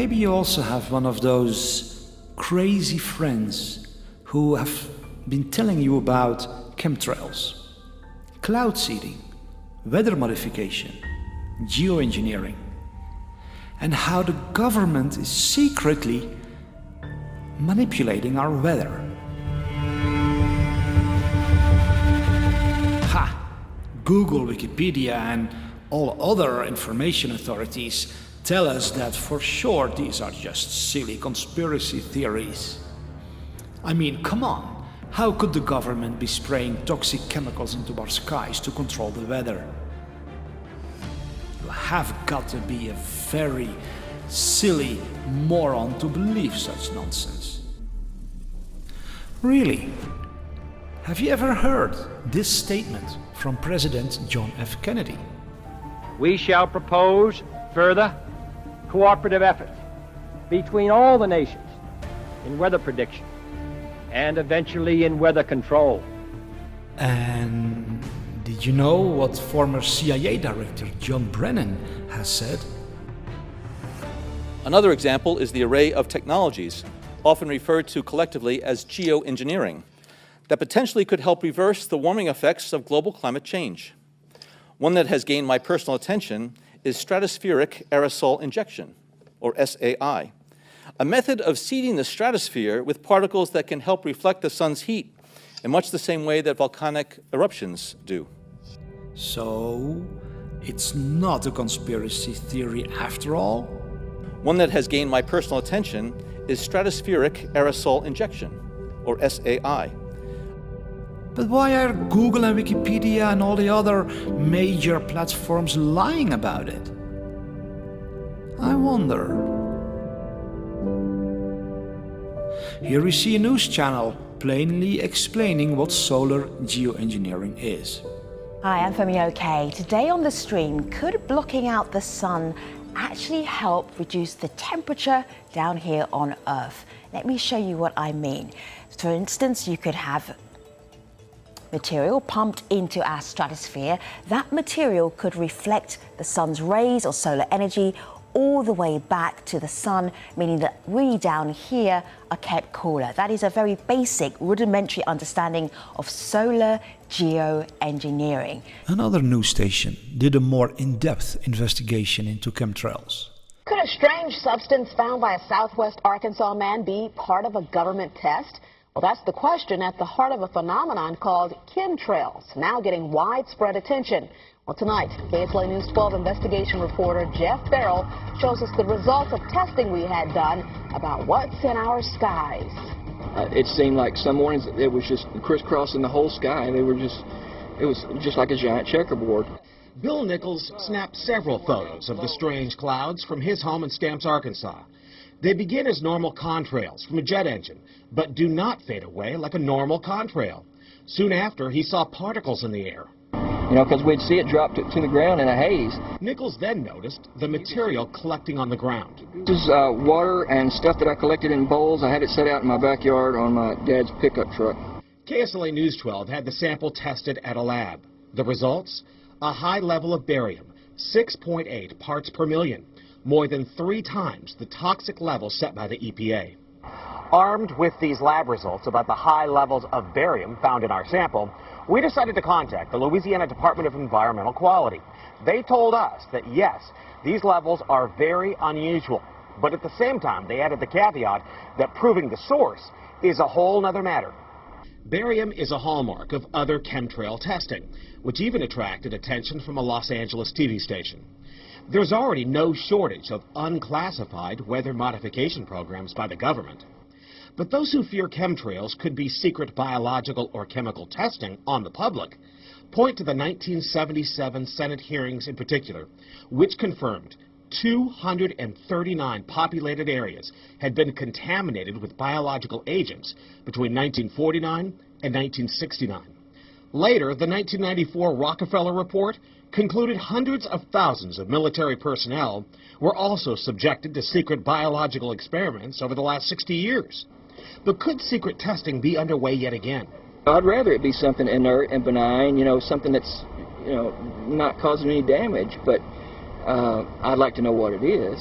maybe you also have one of those crazy friends who have been telling you about chemtrails, cloud seeding, weather modification, geoengineering, and how the government is secretly manipulating our weather. Ha! Google, Wikipedia, and all other information authorities tell us that for sure these are just silly conspiracy theories. I mean, come on, how could the government be spraying toxic chemicals into our skies to control the weather? You have got to be a very silly moron to believe such nonsense. Really? Have you ever heard this statement from President John F. Kennedy? We shall propose further cooperative efforts between all the nations in weather prediction and eventually in weather control. And did you know what former CIA Director John Brennan has said? Another example is the array of technologies, often referred to collectively as geoengineering, that potentially could help reverse the warming effects of global climate change. One that has gained my personal attention is stratospheric aerosol injection, or SAI, a method of seeding the stratosphere with particles that can help reflect the sun's heat in much the same way that volcanic eruptions do. So, it's not a conspiracy theory after all? One that has gained my personal attention is stratospheric aerosol injection, or SAI. But why are Google and Wikipedia and all the other major platforms lying about it? I wonder. Here we see a news channel plainly explaining what solar geoengineering is. Hi, I'm Femi OK. Today on the stream, could blocking out the sun actually help reduce the temperature down here on Earth? Let me show you what I mean. For instance, you could have material pumped into our stratosphere. That material could reflect the sun's rays or solar energy all the way back to the sun, meaning that we down here are kept cooler. That is a very basic, rudimentary understanding of solar geoengineering. Another news station did a more in-depth investigation into chemtrails. Could a strange substance found by a Southwest Arkansas man be part of a government test? Well, that's the question at the heart of a phenomenon called chemtrails, now getting widespread attention. Well, tonight, KSLA News 12 investigation reporter Jeff Farrell shows us the results of testing we had done about what's in our skies. It seemed like some mornings it was just crisscrossing the whole sky. It was just like a giant checkerboard. Bill Nichols snapped several photos of the strange clouds from his home in Stamps, Arkansas. They begin as normal contrails from a jet engine, but do not fade away like a normal contrail. Soon after, he saw particles in the air. You know, because we'd see it drop to the ground in a haze. Nichols then noticed the material collecting on the ground. This is water and stuff that I collected in bowls. I had it set out in my backyard on my dad's pickup truck. KSLA News 12 had the sample tested at a lab. The results? A high level of barium, 6.8 parts per million, more than 3 times the toxic level set by the EPA. Armed with these lab results about the high levels of barium found in our sample, we decided to contact the Louisiana Department of Environmental Quality. They told us that yes, these levels are very unusual, but at the same time they added the caveat that proving the source is a whole nother matter. Barium is a hallmark of other chemtrail testing, which even attracted attention from a Los Angeles TV station. There's already no shortage of unclassified weather modification programs by the government. But those who fear chemtrails could be secret biological or chemical testing on the public point to the 1977 Senate hearings in particular, which confirmed 239 populated areas had been contaminated with biological agents between 1949 and 1969. Later, the 1994 Rockefeller Report concluded hundreds of thousands of military personnel were also subjected to secret biological experiments over the last 60 years. But could secret testing be underway yet again? I'd rather it be something inert and benign, you know, something that's, you know, not causing any damage, but I'd like to know what it is.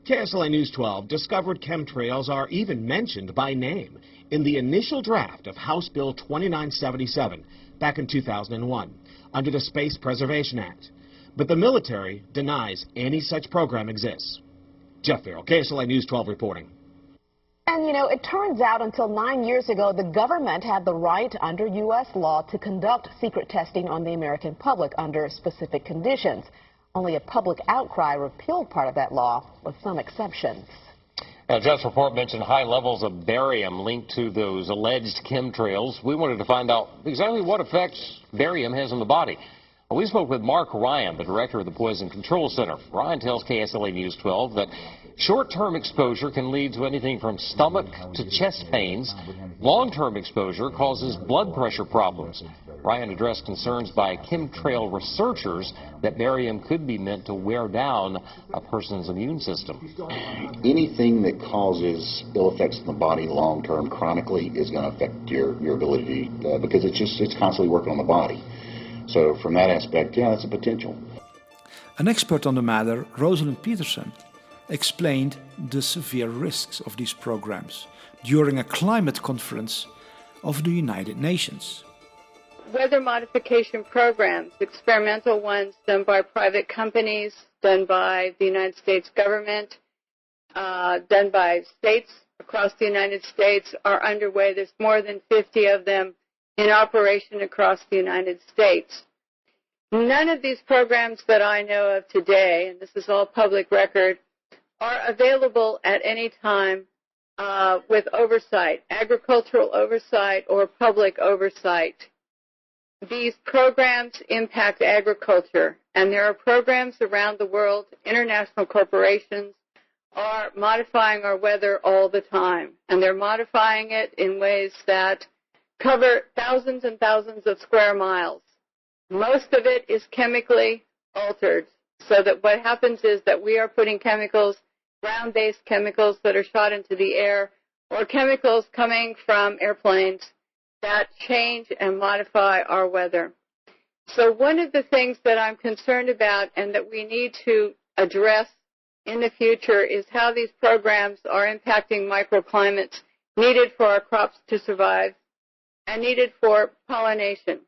KSLA News 12 discovered chemtrails are even mentioned by name in the initial draft of House Bill 2977 back in 2001 under the Space Preservation Act. But the military denies any such program exists. Jeff Farrell, KSLA News 12 reporting. And, you know, it turns out until 9 years ago, the government had the right under U.S. law to conduct secret testing on the American public under specific conditions. Only a public outcry repealed part of that law with some exceptions. Now, Jeff's report mentioned high levels of barium linked to those alleged chemtrails. We wanted to find out exactly what effects barium has on the body. We spoke with Mark Ryan, the director of the Poison Control Center. Ryan tells KSLA News 12 that short-term exposure can lead to anything from stomach to chest pains. Long-term exposure causes blood pressure problems. Ryan addressed concerns by chemtrail researchers that barium could be meant to wear down a person's immune system. Anything that causes ill effects in the body long-term chronically is going to affect your ability because it's constantly working on the body. So from that aspect, yeah, that's a potential. An expert on the matter, Rosalind Peterson, explained the severe risks of these programs during a climate conference of the United Nations. Weather modification programs, experimental ones done by private companies, done by the United States government, done by states across the United States, are underway. There's more than 50 of them in operation across the United States. None of these programs that I know of today, and this is all public record, are available at any time with oversight, agricultural oversight or public oversight. These programs impact agriculture, and there are programs around the world, international corporations are modifying our weather all the time, and they're modifying it in ways that cover thousands and thousands of square miles. Most of it is chemically altered, so that what happens is that we are putting chemicals, ground-based chemicals that are shot into the air, or chemicals coming from airplanes that change and modify our weather. So one of the things that I'm concerned about and that we need to address in the future is how these programs are impacting microclimates needed for our crops to survive and needed for pollination.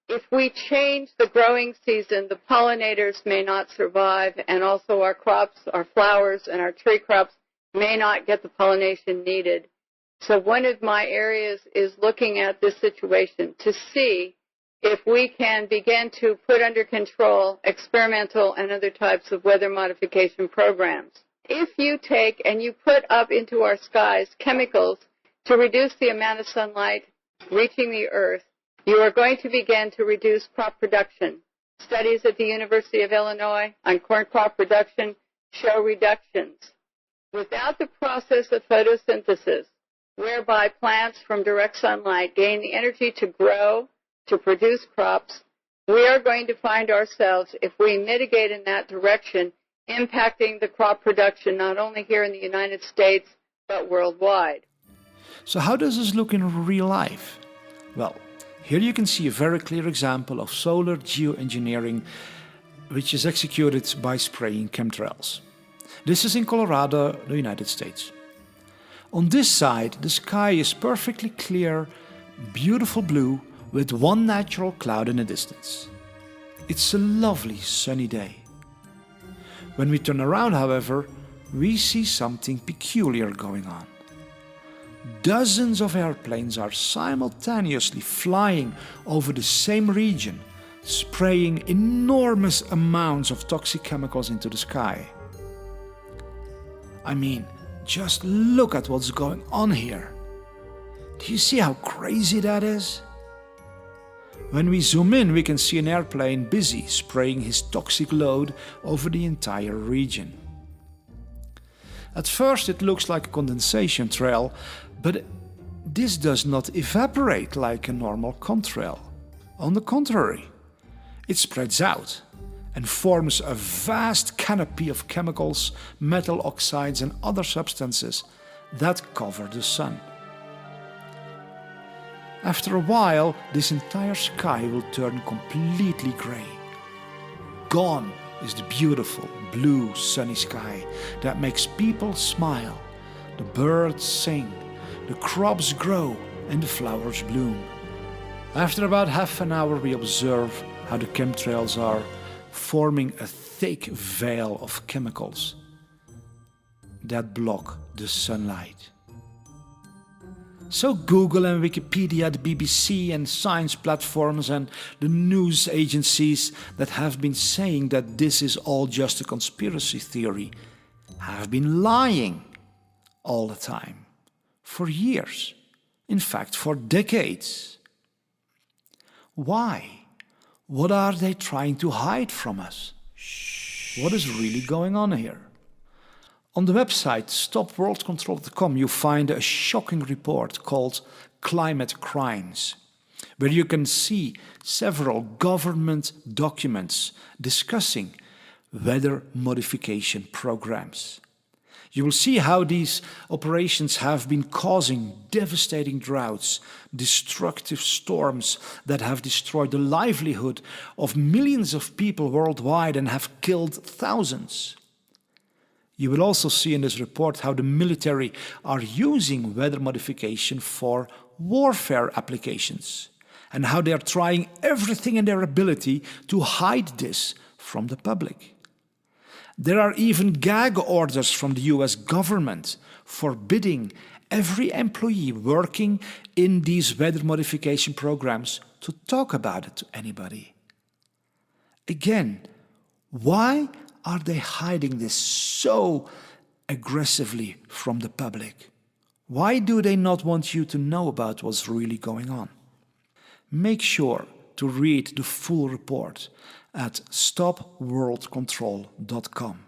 If we change the growing season, the pollinators may not survive, and also our crops, our flowers, and our tree crops may not get the pollination needed. So one of my areas is looking at this situation to see if we can begin to put under control experimental and other types of weather modification programs. If you take and you put up into our skies chemicals to reduce the amount of sunlight reaching the earth, you are going to begin to reduce crop production. Studies at the University of Illinois on corn crop production show reductions. Without the process of photosynthesis, whereby plants from direct sunlight gain the energy to grow, to produce crops, we are going to find ourselves, if we mitigate in that direction, impacting the crop production not only here in the United States, but worldwide. So how does this look in real life? Well, here you can see a very clear example of solar geoengineering, which is executed by spraying chemtrails. This is in Colorado, the United States. On this side, the sky is perfectly clear, beautiful blue, with one natural cloud in the distance. It's a lovely sunny day. When we turn around, however, we see something peculiar going on. Dozens of airplanes are simultaneously flying over the same region, spraying enormous amounts of toxic chemicals into the sky. I mean, just look at what's going on here. Do you see how crazy that is? When we zoom in, we can see an airplane busy spraying his toxic load over the entire region. At first it looks like a condensation trail, but this does not evaporate like a normal contrail. On the contrary, it spreads out and forms a vast canopy of chemicals, metal oxides and other substances that cover the sun. After a while, this entire sky will turn completely gray. Gone is the beautiful blue sunny sky that makes people smile. The birds sing, the crops grow and the flowers bloom. After about half an hour we observe how the chemtrails are forming a thick veil of chemicals that block the sunlight. So Google and Wikipedia, the BBC and science platforms and the news agencies that have been saying that this is all just a conspiracy theory have been lying all the time, for years, in fact for decades. Why? What are they trying to hide from us? What is really going on here? On the website stopworldcontrol.com you find a shocking report called Climate Crimes, where you can see several government documents discussing weather modification programs. You will see how these operations have been causing devastating droughts, destructive storms that have destroyed the livelihood of millions of people worldwide and have killed thousands. You will also see in this report how the military are using weather modification for warfare applications and how they are trying everything in their ability to hide this from the public. There are even gag orders from the US government forbidding every employee working in these weather modification programs to talk about it to anybody. Again, why are they hiding this so aggressively from the public? Why do they not want you to know about what's really going on? Make sure to read the full report at stopworldcontrol.com.